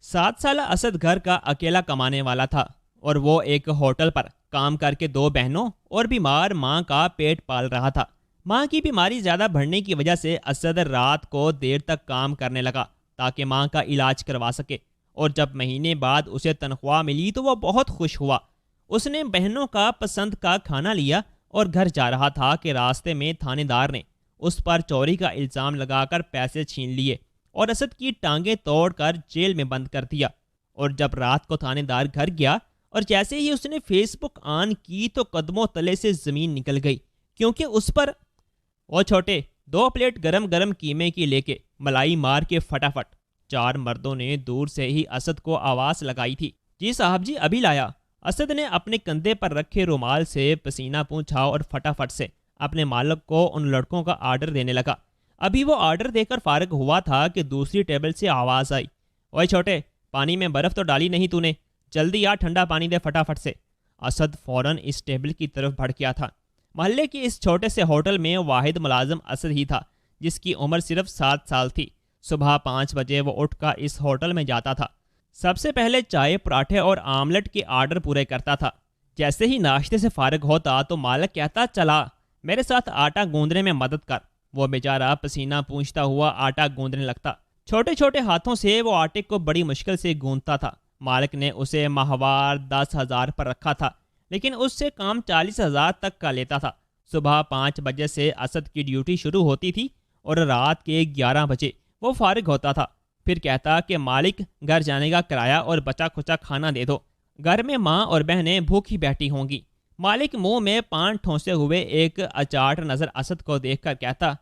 7 سالہ اسد گھر کا اکیلا کمانے والا تھا اور وہ ایک ہوٹل پر کام کر کے 2 بہنوں اور بیمار ماں کا پیٹ پال رہا تھا۔ ماں کی بیماری زیادہ بڑھنے کی وجہ سے اسد رات کو دیر تک کام کرنے لگا تاکہ ماں کا علاج کروا سکے، اور جب مہینے بعد اسے تنخواہ ملی تو وہ بہت خوش ہوا۔ اس نے بہنوں کا پسند کا کھانا لیا اور گھر جا رہا تھا کہ راستے میں تھانے دار نے اس پر چوری کا الزام لگا کر پیسے چھین لیے اور اسد کی ٹانگیں توڑ کر جیل میں بند کر دیا۔ اور جب رات کو تھانے دار گھر گیا اور جیسے ہی اس نے فیس بک آن کی تو قدموں تلے سے زمین نکل گئی، کیونکہ اس پر او چھوٹے 2 پلیٹ گرم گرم قیمے کی لے کے ملائی مار کے فٹافٹ 4 مردوں نے دور سے ہی اسد کو آواز لگائی تھی، جی صاحب جی ابھی لایا۔ اسد نے اپنے کندھے پر رکھے رومال سے پسینہ پونچھا اور فٹافٹ سے اپنے مالک کو ان لڑکوں کا آرڈر دینے لگا۔ ابھی وہ آرڈر دے کر فارغ ہوا تھا کہ دوسری ٹیبل سے آواز آئی، اوے چھوٹے پانی میں برف تو ڈالی نہیں تو نے، جلدی آ ٹھنڈا پانی دے فٹافٹ سے۔ اسد فوراً اس ٹیبل کی طرف بھڑکیا تھا۔ محلے کے اس چھوٹے سے ہوٹل میں واحد ملازم اسد ہی تھا، جس کی عمر صرف 7 سال تھی۔ صبح 5 بجے وہ اٹھ کر اس ہوٹل میں جاتا تھا۔ سب سے پہلے چائے، پراٹھے اور آملیٹ کے آرڈر پورے کرتا تھا۔ جیسے ہی ناشتے سے فارغ ہوتا تو مالک کہتا، چلا میرے ساتھ آٹا گوندنے میں مدد کر۔ وہ بیچارہ پسینہ پونچھتا ہوا آٹا گوندنے لگتا۔ چھوٹے چھوٹے ہاتھوں سے وہ آٹے کو بڑی مشکل سے گوندتا تھا۔ مالک نے اسے ماہوار 10,000 پر رکھا تھا، لیکن اس سے کام 40,000 تک کا لیتا تھا۔ صبح 5 بجے سے اسد کی ڈیوٹی شروع ہوتی تھی اور رات کے 11 بجے وہ فارغ ہوتا تھا۔ پھر کہتا کہ مالک گھر جانے کا کرایہ اور بچا کھچا کھانا دے دو، گھر میں ماں اور بہنیں بھوکی بیٹھی ہوں گی۔ مالک منہ میں پان ٹھونسے ہوئے ایک اچاٹ نظر اسد کو دیکھ کر کہتا،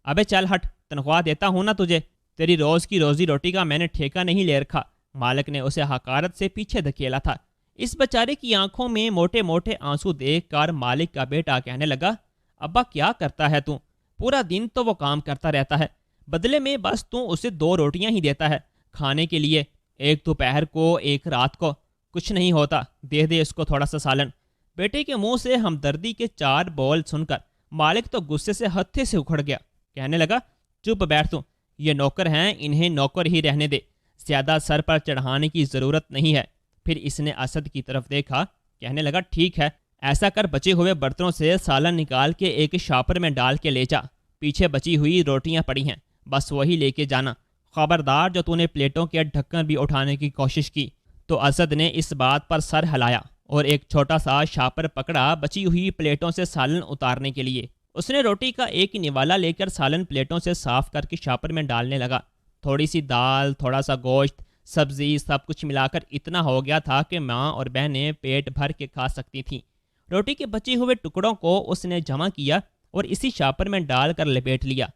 ابے چل ہٹ، تنخواہ دیتا ہوں نا تجھے، تیری روز کی روزی روٹی کا میں نے ٹھیکہ نہیں لے رکھا۔ مالک نے اسے حقارت سے پیچھے دھکیلا تھا۔ اس بیچارے کی آنکھوں میں موٹے موٹے آنسو دیکھ کر مالک کا بیٹا کہنے لگا، ابا کیا کرتا ہے تو؟ پورا دن تو وہ کام کرتا رہتا ہے، بدلے میں بس تو اسے 2 روٹیاں ہی دیتا ہے کھانے کے لیے، ایک دوپہر کو ایک رات کو۔ کچھ نہیں ہوتا، دے دے اس کو تھوڑا سا سالن۔ بیٹے کے منہ سے ہمدردی کے 4 بول سن کر مالک تو غصے سے ہتھے سے اکھڑ گیا۔ کہنے لگا، چپ بیٹھ تو، یہ نوکر ہیں، انہیں نوکر ہی رہنے دے، زیادہ سر پر چڑھانے کی ضرورت نہیں ہے۔ پھر اس نے اسد کی طرف دیکھا، کہنے لگا، ٹھیک ہے، ایسا کر بچے ہوئے برتنوں سے سالن نکال کے ایک شاپر میں ڈال کے لے جا، پیچھے بچی ہوئی روٹیاں پڑی ہیں، بس وہی لے کے جانا۔ خبردار جو تو نے پلیٹوں کے ڈھکن بھی اٹھانے کی کوشش کی تو اسد نے اس بات پر سر ہلایا اور ایک چھوٹا سا شاپر پکڑا بچی ہوئی پلیٹوں سے سالن اتارنے کے لیے۔ اس نے روٹی کا ایک نوالا لے کر سالن پلیٹوں سے صاف کر کے شاپر میں ڈالنے لگا۔ تھوڑی سی دال، تھوڑا سا گوشت، سبزی، سب کچھ ملا کر اتنا ہو گیا تھا کہ ماں اور بہنیں پیٹ بھر کے کھا سکتی تھیں۔ روٹی کے بچے ہوئے ٹکڑوں کو اس نے جمع کیا اور اسی شاپر میں ڈال کر لپیٹ لیا۔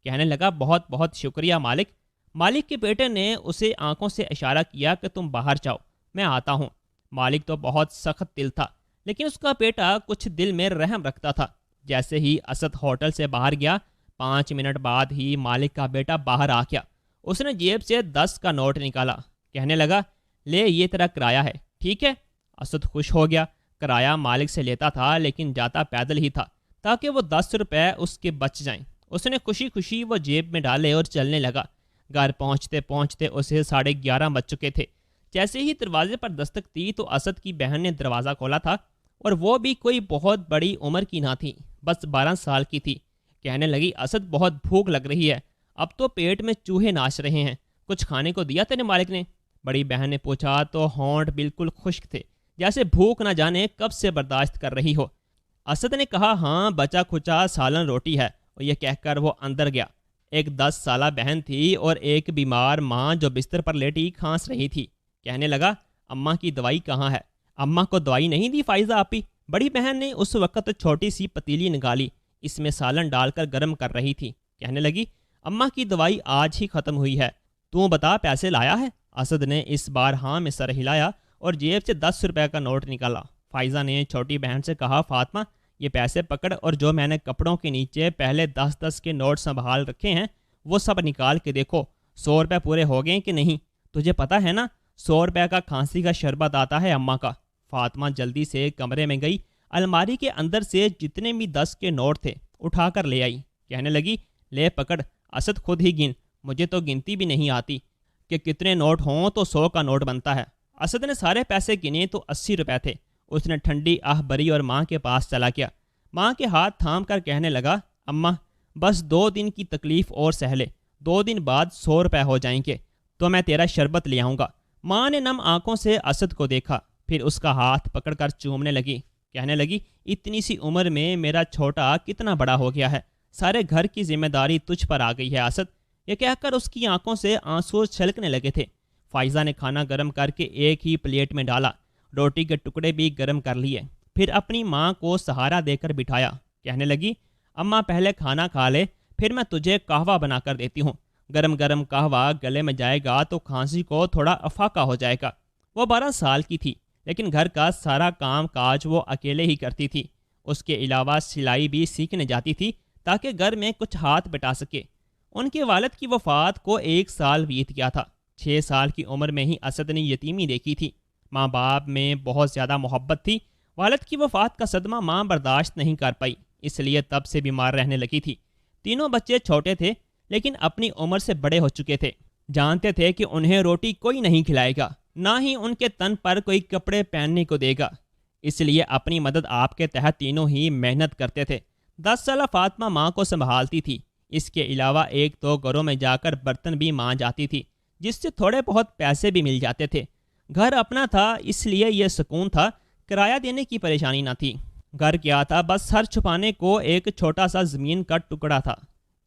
کہنے لگا، بہت بہت شکریہ مالک۔ مالک کے بیٹے نے اسے آنکھوں سے اشارہ کیا کہ تم باہر جاؤ، میں آتا ہوں۔ مالک تو بہت سخت دل تھا، لیکن اس کا بیٹا کچھ دل میں رحم رکھتا تھا۔ جیسے ہی اسد ہوٹل سے باہر گیا، 5 منٹ بعد ہی مالک کا بیٹا باہر آ گیا۔ اس نے جیب سے 10 کا نوٹ نکالا، کہنے لگا، لے یہ تیرا کرایہ ہے، ٹھیک ہے؟ اسد خوش ہو گیا۔ کرایہ مالک سے لیتا تھا لیکن جاتا پیدل ہی تھا تاکہ وہ 10 روپے اس کے بچ جائیں۔ اس نے خوشی خوشی وہ جیب میں ڈالے اور چلنے لگا۔ گھر پہنچتے پہنچتے اسے 11:30 بج چکے تھے۔ جیسے ہی دروازے پر دستک دی تو اسد کی بہن نے دروازہ کھولا تھا، اور وہ بھی کوئی بہت بڑی عمر کی نہ تھی، بس 12 سال کی تھی۔ کہنے لگی، اسد بہت بھوک لگ رہی ہے، اب تو پیٹ میں چوہے ناچ رہے ہیں، کچھ کھانے کو دیا تیرے مالک نے؟ بڑی بہن نے پوچھا تو ہونٹ بالکل خشک تھے، جیسے بھوک نہ جانے کب سے برداشت کر رہی ہو۔ اسد نے کہا، ہاں بچا کھچا سالن روٹی ہے، اور یہ کہہ کر وہ اندر گیا۔ ایک 10 سالہ بہن تھی اور ایک بیمار ماں جو بستر پر لیٹی کھانس رہی تھی۔ کہنے لگا، اماں کی دوائی کہاں ہے؟ اماں کو دوائی نہیں دی فائزہ آپی؟ بڑی بہن نے اس وقت چھوٹی سی پتیلی نکالی، اس میں سالن ڈال کر گرم کر رہی تھی۔ کہنے لگی، اماں کی دوائی آج ہی ختم ہوئی ہے، تو بتا پیسے لایا ہے؟ اسد نے اس بار ہاں میں سر ہلایا اور جیب سے 10 روپے کا نوٹ نکالا۔ فائزہ نے چھوٹی بہن سے کہا، فاطمہ یہ پیسے پکڑ اور جو میں نے کپڑوں کے نیچے پہلے 10 کے نوٹ سنبھال رکھے ہیں وہ سب نکال کے دیکھو، 100 روپے پورے ہو گئے کہ نہیں؟ تجھے پتا ہے نا 100 روپے کا کھانسی کا شربت آتا ہے اماں کا۔ فاطمہ جلدی سے کمرے میں گئی، الماری کے اندر سے جتنے بھی 10 کے نوٹ تھے اٹھا کر لے آئی۔ کہنے لگی، لے پکڑ، اسد خود ہی گن، مجھے تو گنتی بھی نہیں آتی۔ کہ کتنے نوٹ ہوں تو 100 کا نوٹ بنتا ہے۔ اسد نے سارے پیسے گنے تو 80 روپے تھے۔ اس نے ٹھنڈی آہ بری اور ماں کے پاس چلا گیا۔ ماں کے ہاتھ تھام کر کہنے لگا، اماں بس 2 دن کی تکلیف اور سہ لے، 2 دن بعد 100 روپے ہو جائیں گے تو میں تیرا شربت لے آؤں گا۔ ماں نے نم آنکھوں سے اسد کو دیکھا، پھر اس کا ہاتھ پکڑ کر چومنے لگی، کہنے لگی، اتنی سی عمر میں میرا چھوٹا کتنا بڑا ہو گیا ہے، سارے گھر کی ذمہ داری تجھ پر آ گئی ہے اسد۔ یہ کہہ کر اس کی آنکھوں سے آنسو چھلکنے لگے تھے۔ فائزہ نے کھانا گرم کر کے ایک ہی پلیٹ میں ڈالا، روٹی کے ٹکڑے بھی گرم کر لیے، پھر اپنی ماں کو سہارا دے کر بٹھایا، کہنے لگی، اماں پہلے کھانا کھا لے، پھر میں تجھے قہوہ بنا کر دیتی ہوں۔ گرم گرم قہوہ گلے میں جائے گا تو کھانسی کو تھوڑا افاقہ ہو جائے گا۔ وہ 12 سال کی تھی، لیکن گھر کا سارا کام کاج وہ اکیلے ہی کرتی تھی۔ اس کے علاوہ سلائی بھی سیکھنے جاتی تھی تاکہ گھر میں کچھ ہاتھ بٹا سکے۔ ان کے والد کی وفات کو 1 سال بیت گیا تھا۔ 6 سال کی عمر میں ہی اسد نے یتیمی دیکھی تھی۔ ماں باپ میں بہت زیادہ محبت تھی۔ والد کی وفات کا صدمہ ماں برداشت نہیں کر پائی، اس لیے تب سے بیمار رہنے لگی تھی۔ تینوں بچے چھوٹے تھے لیکن اپنی عمر سے بڑے ہو چکے تھے۔ جانتے تھے کہ انہیں روٹی کوئی نہیں کھلائے گا، نہ ہی ان کے تن پر کوئی کپڑے پہننے کو دے گا، اس لیے اپنی مدد آپ کے تحت تینوں ہی محنت کرتے تھے۔ 10 سالہ فاطمہ ماں کو سنبھالتی تھی۔ اس کے علاوہ 1-2 گھروں میں جا کر برتن بھی ماں جاتی تھی، جس سے تھوڑے بہت پیسے بھی مل جاتے تھے۔ گھر اپنا تھا، اس لیے یہ سکون تھا، کرایہ دینے کی پریشانی نہ تھی۔ گھر کیا تھا، بس سر چھپانے کو ایک چھوٹا سا زمین کا ٹکڑا تھا،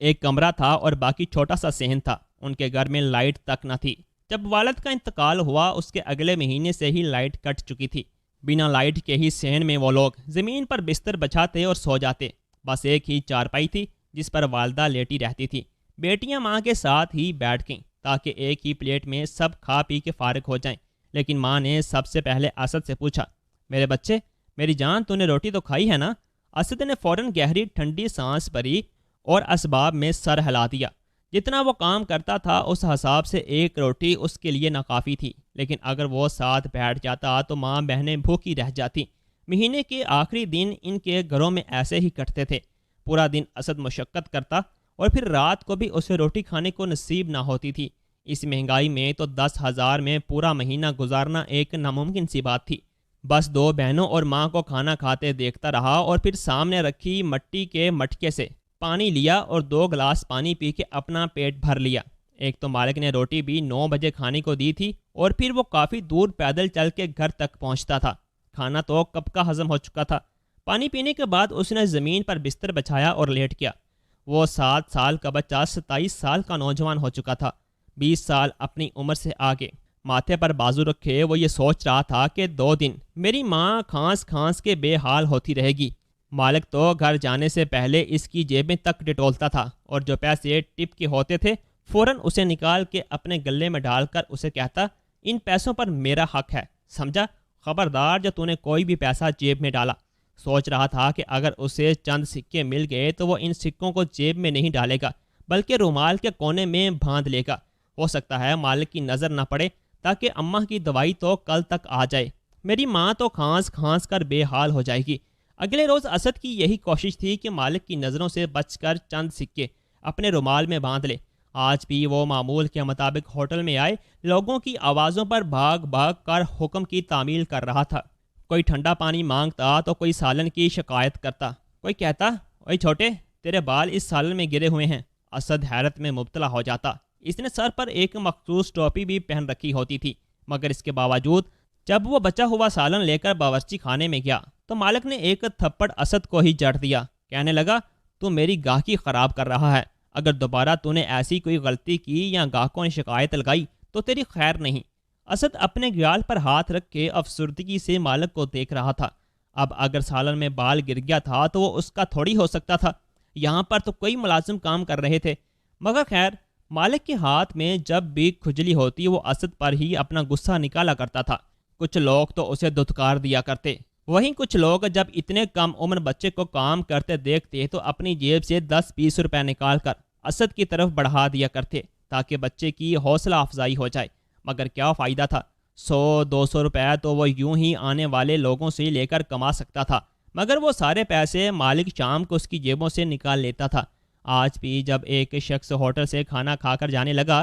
ایک کمرہ تھا اور باقی چھوٹا سا صحن تھا۔ ان کے گھر میں لائٹ تک نہ تھی۔ جب والد کا انتقال ہوا اس کے اگلے مہینے سے ہی لائٹ کٹ چکی تھی۔ بنا لائٹ کے ہی صحن میں وہ لوگ زمین پر بستر بچھاتے اور سو جاتے۔ بس ایک ہی چارپائی تھی جس پر والدہ لیٹی رہتی تھی۔ بیٹیاں ماں کے ساتھ ہی بیٹھ گئیں تاکہ ایک ہی پلیٹ میں سب کھا پی کے فارغ ہو جائیں، لیکن ماں نے سب سے پہلے اسد سے پوچھا، میرے بچے، میری جان، تو نے روٹی تو کھائی ہے نا؟ اسد نے فوراً گہری ٹھنڈی سانس بھری اور اسباب میں سر ہلا دیا۔ جتنا وہ کام کرتا تھا اس حساب سے ایک روٹی اس کے لیے ناکافی تھی، لیکن اگر وہ ساتھ بیٹھ جاتا تو ماں بہنیں بھوکی رہ جاتی۔ مہینے کے آخری دن ان کے گھروں میں ایسے ہی کٹتے تھے۔ پورا دن اسد مشقت کرتا اور پھر رات کو بھی اسے روٹی کھانے کو نصیب نہ ہوتی تھی۔ اس مہنگائی میں تو 10,000 میں پورا مہینہ گزارنا ایک ناممکن سی بات تھی۔ بس 2 بہنوں اور ماں کو کھانا کھاتے دیکھتا رہا اور پھر سامنے رکھی مٹی کے مٹکے سے پانی لیا اور 2 گلاس پانی پی کے اپنا پیٹ بھر لیا۔ ایک تو مالک نے روٹی بھی 9 بجے کھانے کو دی تھی اور پھر وہ کافی دور پیدل چل کے گھر تک پہنچتا تھا۔ کھانا تو کب کا ہضم ہو چکا تھا۔ پانی پینے کے بعد اس نے زمین پر بستر بچھایا اور لیٹ گیا۔ وہ 7 سال کا بچہ 27 سال کا نوجوان ہو چکا تھا، 20 سال اپنی عمر سے آگے۔ ماتھے پر بازو رکھے وہ یہ سوچ رہا تھا کہ 2 دن میری ماں کھانس کھانس کے بے حال ہوتی رہے گی۔ مالک تو گھر جانے سے پہلے اس کی جیبیں تک ڈٹولتا تھا اور جو پیسے ٹپ کے ہوتے تھے فوراً اسے نکال کے اپنے گلے میں ڈال کر اسے کہتا، ان پیسوں پر میرا حق ہے، سمجھا؟ خبردار جو تو نے کوئی بھی پیسہ جیب میں ڈالا۔ سوچ رہا تھا کہ اگر اسے چند سکے مل گئے تو وہ ان سکوں کو جیب میں نہیں ڈالے گا بلکہ رومال کے کونے میں باندھ لے گا۔ ہو سکتا ہے مالک کی نظر نہ پڑے تاکہ اماں کی دوائی تو کل تک آ جائے۔ میری ماں تو کھانس کھانس کر بے حال ہو جائے گی۔ اگلے روز اسد کی یہی کوشش تھی کہ مالک کی نظروں سے بچ کر چند سکے اپنے رومال میں باندھ لے۔ آج بھی وہ معمول کے مطابق ہوٹل میں آئے لوگوں کی آوازوں پر بھاگ بھاگ کر حکم کی تعمیل کر رہا تھا۔ کوئی ٹھنڈا پانی مانگتا تو کوئی سالن کی شکایت کرتا، کوئی کہتا، اوے چھوٹے، تیرے بال اس سالن میں گرے ہوئے ہیں۔ اسد حیرت میں مبتلا ہو جاتا۔ اس نے سر پر ایک مخصوص ٹوپی بھی پہن رکھی ہوتی تھی، مگر اس کے باوجود جب وہ بچا ہوا سالن لے کر باورچی خانے میں گیا تو مالک نے ایک تھپڑ اسد کو ہی جڑ دیا، کہنے لگا، تو میری گاہکی خراب کر رہا ہے، اگر دوبارہ تو نے ایسی کوئی غلطی کی یا گاہکوں نے شکایت لگائی تو تیری خیر نہیں۔ اسد اپنے گیال پر ہاتھ رکھ کے افسردگی سے مالک کو دیکھ رہا تھا۔ اب اگر سالن میں بال گر گیا تھا تو وہ اس کا تھوڑی ہو سکتا تھا، یہاں پر تو کوئی ملازم کام کر رہے تھے۔ مگر خیر، مالک کے ہاتھ میں جب بھی کھجلی ہوتی وہ اسد پر ہی اپنا غصہ نکالا کرتا تھا۔ کچھ لوگ تو اسے دھتکار دیا کرتے، وہیں کچھ لوگ جب اتنے کم عمر بچے کو کام کرتے دیکھتے تو اپنی جیب سے 10-20 روپے نکال کر اسد کی طرف بڑھا دیا کرتے تاکہ بچے کی حوصلہ افزائی ہو جائے۔ مگر کیا فائدہ تھا؟ 100-200 روپے تو وہ یوں ہی آنے والے لوگوں سے لے کر کما سکتا تھا، مگر وہ سارے پیسے مالک شام کو اس کی جیبوں سے نکال لیتا تھا۔ آج بھی جب ایک شخص ہوٹل سے کھانا کھا کر جانے لگا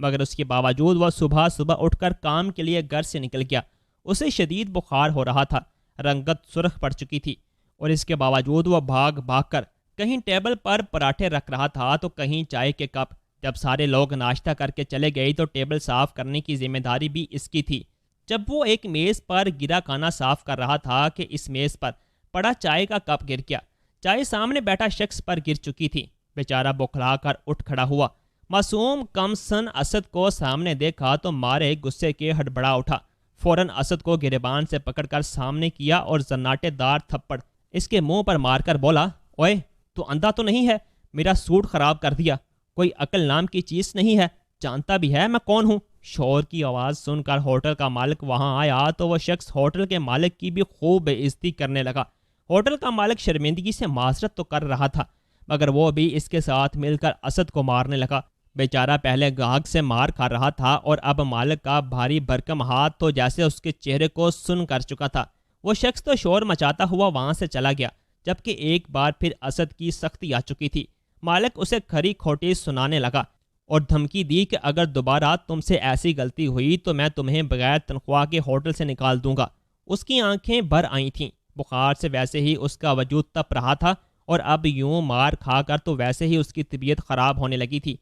مگر اس کے باوجود وہ صبح صبح اٹھ کر کام کے لیے گھر سے نکل گیا۔ اسے شدید بخار ہو رہا تھا، رنگت سرخ پڑ چکی تھی، اور اس کے باوجود وہ بھاگ بھاگ کر کہیں ٹیبل پر پراٹھے رکھ رہا تھا تو کہیں چائے کے کپ۔ جب سارے لوگ ناشتہ کر کے چلے گئے تو ٹیبل صاف کرنے کی ذمہ داری بھی اس کی تھی۔ جب وہ ایک میز پر گرا کھانا صاف کر رہا تھا کہ اس میز پر پڑا چائے کا کپ گر گیا۔ چائے سامنے بیٹھا شخص پر گر چکی تھی۔ بیچارہ بوکھلا کر اٹھ کھڑا ہوا۔ معصوم کم سن اسد کو سامنے دیکھا تو مارے غصے کے ہڑبڑا اٹھا۔ فوراً اسد کو گریبان سے پکڑ کر سامنے کیا اور زناٹے دار تھپڑ اس کے منہ پر مار کر بولا، اوئے تو اندھا تو نہیں ہے؟ میرا سوٹ خراب کر دیا۔ کوئی عقل نام کی چیز نہیں ہے؟ جانتا بھی ہے میں کون ہوں؟ شور کی آواز سن کر ہوٹل کا مالک وہاں آیا تو وہ شخص ہوٹل کے مالک کی بھی خوب بے عزتی کرنے لگا۔ ہوٹل کا مالک شرمندگی سے معذرت تو کر رہا تھا، مگر وہ بھی اس کے ساتھ مل کر اسد کو مارنے لگا۔ بیچارہ پہلے گاہک سے مار کھا رہا تھا اور اب مالک کا بھاری بھرکم ہاتھ تو جیسے اس کے چہرے کو سن کر چکا تھا۔ وہ شخص تو شور مچاتا ہوا وہاں سے چلا گیا، جبکہ ایک بار پھر اسد کی سختی آ چکی تھی۔ مالک اسے کھری کھوٹی سنانے لگا اور دھمکی دی کہ اگر دوبارہ تم سے ایسی غلطی ہوئی تو میں تمہیں بغیر تنخواہ کے ہوٹل سے نکال دوں گا۔ اس کی آنکھیں بھر آئی تھیں، بخار سے ویسے ہی اس کا وجود تپ رہا تھا اور اب یوں مار کھا کر تو ویسے ہی اس کی طبیعت خراب ہونے لگی تھی۔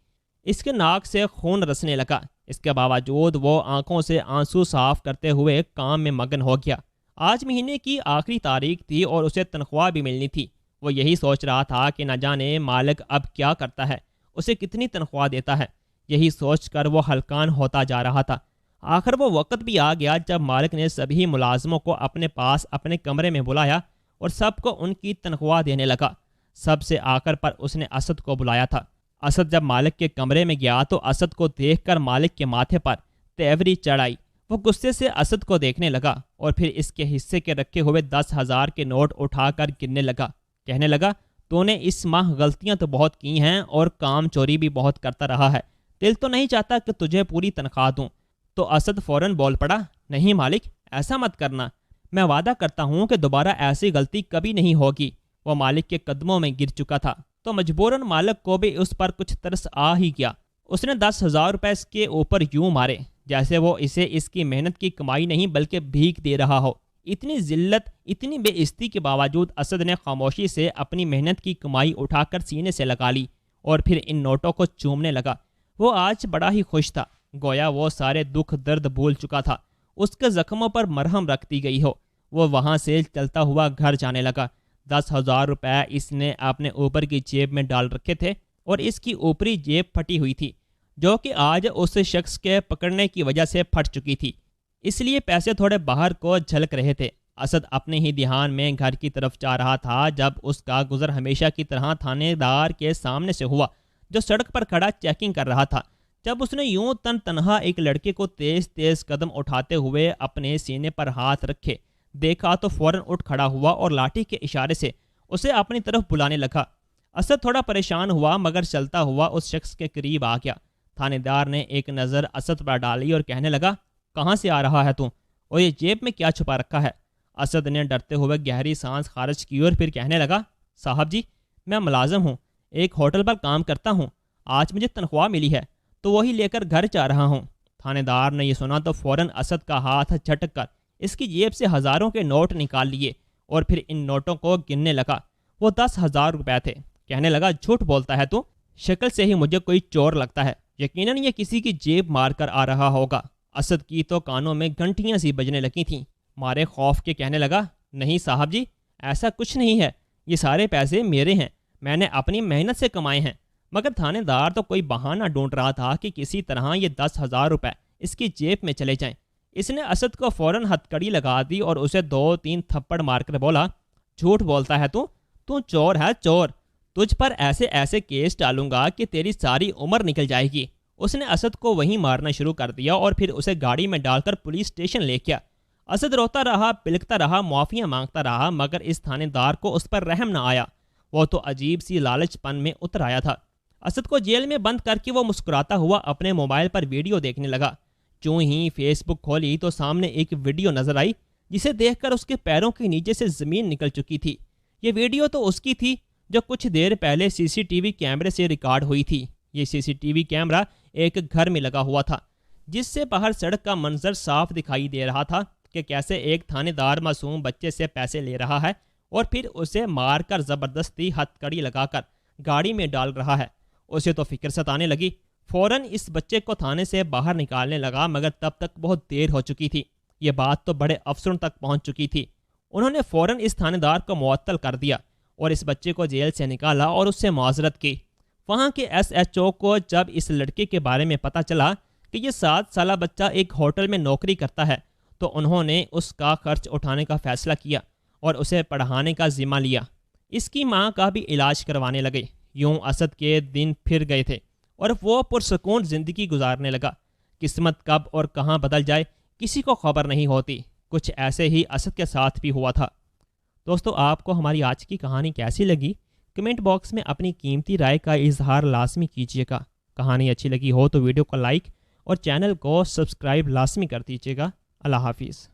اس کے ناک سے خون رسنے لگا۔ اس کے باوجود وہ آنکھوں سے آنسو صاف کرتے ہوئے کام میں مگن ہو گیا۔ آج مہینے کی آخری تاریخ تھی اور اسے تنخواہ بھی ملنی تھی۔ وہ یہی سوچ رہا تھا کہ نہ جانے مالک اب کیا کرتا ہے، اسے کتنی تنخواہ دیتا ہے۔ یہی سوچ کر وہ ہلکان ہوتا جا رہا تھا۔ آخر وہ وقت بھی آ گیا جب مالک نے سبھی ملازموں کو اپنے پاس اپنے کمرے میں بلایا اور سب کو ان کی تنخواہ دینے لگا۔ سب سے آخر پر اس نے اسد کو بلایا تھا۔ اسد جب مالک کے کمرے میں گیا تو اسد کو دیکھ کر مالک کے ماتھے پر تیوری چڑھ آئی۔ وہ غصے سے اسد کو دیکھنے لگا اور پھر اس کے حصے کے رکھے ہوئے 10,000 کے نوٹ اٹھا کر گننے لگا۔ کہنے لگا، تو نے اس ماہ غلطیاں تو بہت کی ہیں اور کام چوری بھی بہت کرتا رہا ہے، دل تو نہیں چاہتا کہ تجھے پوری تنخواہ دوں؟ تو اسد فوراً بول پڑا، نہیں مالک، ایسا مت کرنا، میں وعدہ کرتا ہوں کہ دوبارہ ایسی غلطی کبھی نہیں ہوگی۔ وہ مالک کے قدموں میں گر چکا تھا تو مجبوراً مالک کو بھی اس پر کچھ ترس آ ہی گیا۔ اس نے 10,000 روپے اس کے اوپر یوں مارے جیسے وہ اسے اس کی محنت کی کمائی نہیں بلکہ بھیک دے رہا ہو۔ اتنی ذلت، اتنی بے عزتی کے باوجود اسد نے خاموشی سے اپنی محنت کی کمائی اٹھا کر سینے سے لگا لی اور پھر ان نوٹوں کو چومنے لگا۔ وہ آج بڑا ہی خوش تھا، گویا وہ سارے دکھ درد بھول چکا تھا، اس کے زخموں پر مرہم رکھ دی گئی ہو۔ وہ وہاں سے چلتا ہوا گھر جانے لگا۔ 10,000 روپے اس نے اپنے اوپر کی جیب میں ڈال رکھے تھے اور اس کی اوپری جیب پھٹی ہوئی تھی، جو کہ آج اس شخص کے پکڑنے کی وجہ سے پھٹ چکی تھی، اس لیے پیسے تھوڑے باہر کو جھلک رہے تھے۔ اسد اپنے ہی دھیان میں گھر کی طرف جا رہا تھا جب اس کا گزر ہمیشہ کی طرح تھانے دار کے سامنے سے ہوا، جو سڑک پر کھڑا چیکنگ کر رہا تھا۔ جب اس نے یوں تنہا ایک لڑکے کو تیز تیز قدم اٹھاتے ہوئے اپنے سینے پر ہاتھ رکھے دیکھا تو فوراً اٹھ کھڑا ہوا اور لاٹھی کے اشارے سے اسے اپنی طرف بلانے لگا۔ اسد تھوڑا پریشان ہوا مگر چلتا ہوا اس شخص کے قریب آ گیا۔ تھانے دار نے ایک نظر اسد پر ڈالی اور کہنے لگا، کہاں سے آ رہا ہے تو؟ اور یہ جیب میں کیا چھپا رکھا ہے؟ اسد نے ڈرتے ہوئے گہری سانس خارج کی اور پھر کہنے لگا، صاحب جی، میں ملازم ہوں، ایک ہوٹل پر کام کرتا ہوں، آج مجھے تنخواہ ملی ہے تو وہی لے کر گھر جا رہا ہوں۔ تھانے دار نے یہ سنا تو فوراً اسد کا ہاتھ جھٹک کر اس کی جیب سے ہزاروں کے نوٹ نکال لیے اور پھر ان نوٹوں کو گننے لگا۔ وہ 10,000 روپے تھے۔ کہنے لگا، جھوٹ بولتا ہے تو؟ شکل سے ہی مجھے کوئی چور لگتا ہے، یقیناً یہ کسی کی جیب مار کر آ رہا ہوگا۔ اسد کی تو کانوں میں گھنٹیاں سی بجنے لگی تھیں۔ مارے خوف کے کہنے لگا، نہیں صاحب جی، ایسا کچھ نہیں ہے، یہ سارے پیسے میرے ہیں، میں نے اپنی محنت سے کمائے ہیں۔ مگر تھانے دار تو کوئی بہانہ ڈھونڈ رہا تھا کہ کسی طرح یہ 10,000 روپے اس کی جیب میں چلے جائیں۔ اس نے اسد کو فوراً ہتکڑی لگا دی اور اسے 2-3 تھپڑ مار کر بولا، جھوٹ بولتا ہے تو چور ہے، چور، تجھ پر ایسے ایسے کیس ڈالوں گا کہ تیری ساری عمر نکل جائے گی۔ اس نے اسد کو وہیں مارنا شروع کر دیا اور پھر اسے گاڑی میں ڈال کر پولیس اسٹیشن لے گیا۔ اسد روتا رہا، بلکتا رہا، معافیاں مانگتا رہا، مگر اس تھانے دار کو اس پر رحم نہ آیا۔ وہ تو عجیب سی لالچ پن میں اتر آیا تھا۔ اسد کو جیل میں بند کر کے وہ مسکراتا ہوا اپنے موبائل پر ویڈیو دیکھنے لگا۔ جو ہی فیس بک کھولی تو سامنے ایک ویڈیو نظر آئی جسے دیکھ کر اس کے پیروں کے نیچے سے زمین نکل چکی تھی۔ یہ ویڈیو تو اس کی تھی جو کچھ دیر پہلے CCTV کیمرے سے ریکارڈ ہوئی تھی۔ یہ CCTV کیمرہ ایک گھر میں لگا ہوا تھا، جس سے باہر سڑک کا منظر صاف دکھائی دے رہا تھا کہ کیسے ایک تھانے دار معصوم بچے سے پیسے لے رہا ہے اور پھر اسے مار کر زبردستی ہتھ کڑی لگا کر گاڑی میں ڈال رہا ہے۔ اسے تو فکر ستانے لگی، فوراً اس بچے کو تھانے سے باہر نکالنے لگا، مگر تب تک بہت دیر ہو چکی تھی۔ یہ بات تو بڑے افسروں تک پہنچ چکی تھی۔ انہوں نے فوراً اس تھانے دار کو معطل کر دیا اور اس بچے کو جیل سے نکالا اور اس سے معذرت کی۔ وہاں کے ایس ایچ او کو جب اس لڑکے کے بارے میں پتہ چلا کہ یہ 7 سالہ بچہ ایک ہوٹل میں نوکری کرتا ہے، تو انہوں نے اس کا خرچ اٹھانے کا فیصلہ کیا اور اسے پڑھانے کا ذمہ لیا۔ اس کی ماں کا بھی علاج کروانے لگے۔ یوں اسد کے دن پھر گئے تھے اور وہ پرسکون زندگی گزارنے لگا۔ قسمت کب اور کہاں بدل جائے کسی کو خبر نہیں ہوتی۔ کچھ ایسے ہی اسد کے ساتھ بھی ہوا تھا۔ دوستو، آپ کو ہماری آج کی کہانی کیسی لگی؟ کمنٹ باکس میں اپنی قیمتی رائے کا اظہار لازمی کیجیے گا۔ کہانی اچھی لگی ہو تو ویڈیو کو لائک اور چینل کو سبسکرائب لازمی کر دیجیے گا۔ اللہ حافظ۔